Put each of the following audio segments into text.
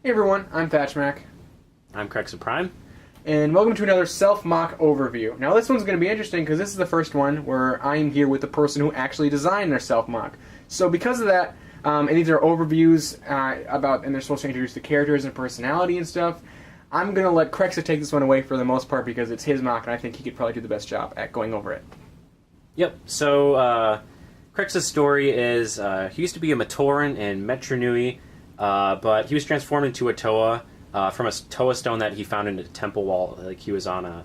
Hey everyone, I'm Thatchmac, I'm Krexa Prime. and welcome to another self-mock overview. Now this one's going to be interesting because this is the first one where I'm here with the person who actually designed their self-mock. So because of that, and these are overviews and they're supposed to introduce the characters and personality and stuff, I'm going to let Krexa take this one away for the most part because it's his mock and I think he could probably do the best job at going over it. Yep, so Krexa's story is he used to be a Matoran in Metronui, but he was transformed into a Toa from a Toa stone that he found in a temple wall, like he was on a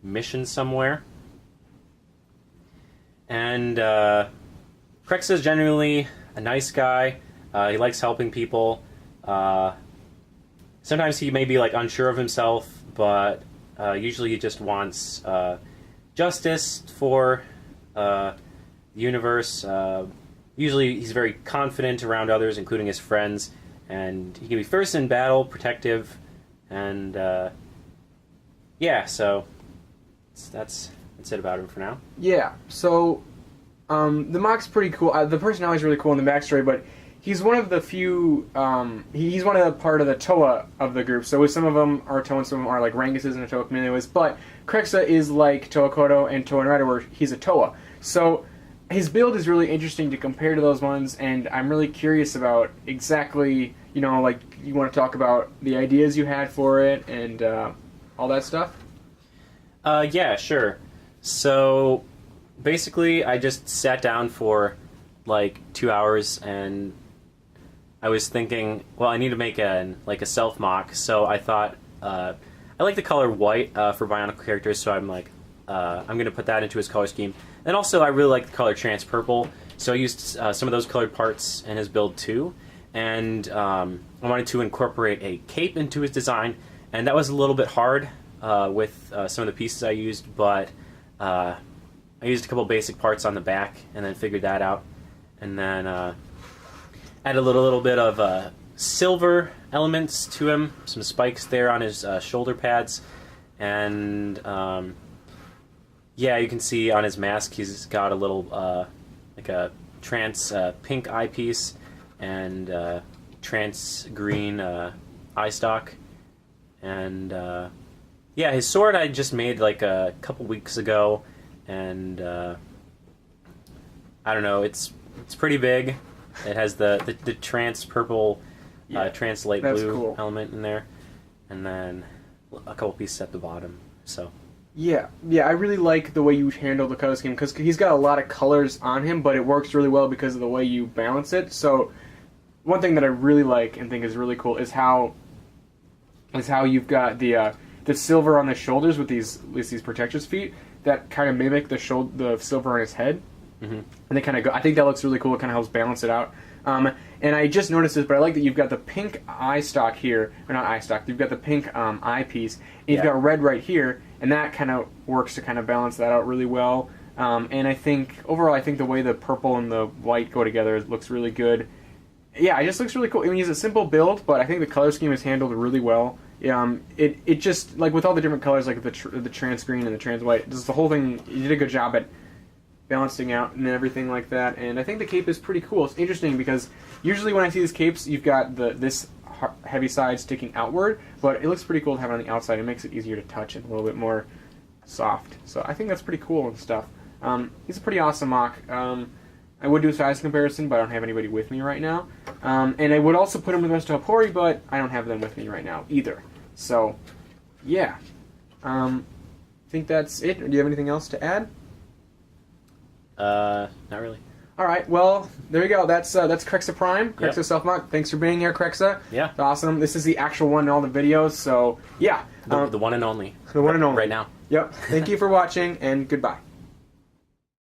mission somewhere. And Krexa is generally a nice guy. He likes helping people. Sometimes he may be like unsure of himself, but usually he just wants justice for the universe. Usually he's very confident around others, including his friends. And he can be first in battle, protective, and yeah, so that's it about him for now. Yeah, so the mock's pretty cool. The personality's really cool in the backstory, but he's one of the few, he's one of the part of the Toa of the group. So some of them are Toa and some of them are like Ranguses and a Toa community, but Krexa is like Toa Koto and Toa Narada where he's a Toa. So his build is really interesting to compare to those ones, and I'm really curious about exactly, you know, like, you want to talk about the ideas you had for it and all that stuff? Yeah, sure. So, basically, I just sat down for, like, 2 hours, and I was thinking, well, I need to make a self-mock, so I thought, I like the color white for Bionicle characters, so I'm like, I'm going to put that into his color scheme. And also, I really like the color trans purple, so I used some of those colored parts in his build too. And I wanted to incorporate a cape into his design, and that was a little bit hard with some of the pieces I used, but I used a couple basic parts on the back and then figured that out. And then added a little bit of silver elements to him, some spikes there on his shoulder pads, and yeah, you can see on his mask he's got a little, like a trans pink eyepiece and trans green eye stalk. And yeah, his sword I just made like a couple weeks ago, and I don't know, it's pretty big. It has the trans purple, trans light blue element in there, and then a couple pieces at the bottom. So. Yeah, I really like the way you handle the color scheme because he's got a lot of colors on him, but it works really well because of the way you balance it. So, one thing that I really like and think is really cool is how you've got the silver on the shoulders with these protector's feet that kind of mimic the silver on his head, and they kind of go. I think that looks really cool. It kind of helps balance it out. And I just noticed this, but I like that you've got the pink eye stalk here, or not eye stalk. You've got the pink eyepiece, and you've got red right here. And that kind of works to kind of balance that out really well. And I think, overall, I think the way the purple and the white go together looks really good. Yeah, it just looks really cool. I mean, it's a simple build, but I think the color scheme is handled really well. It just, like with all the different colors, like the trans green and the trans white, just the whole thing, you did a good job at balancing out and everything like that. And I think the cape is pretty cool. It's interesting because usually when I see these capes, you've got this heavy side sticking outward, but it looks pretty cool to have it on the outside. It makes it easier to touch and a little bit more soft. So I think that's pretty cool and stuff. He's a pretty awesome mock. I would do a size comparison, but I don't have anybody with me right now. And I would also put him with the rest of Hapori, but I don't have them with me right now either. So, yeah. I think that's it. Do you have anything else to add? Not really. All right, well, there you go. That's Krexa Prime, Krexa Self-Mock. Thanks for being here, Krexa. Yeah. It's awesome. This is the actual one in all the videos, so yeah. The one and only. The one and only. Right now. Yep. Thank you for watching, and goodbye.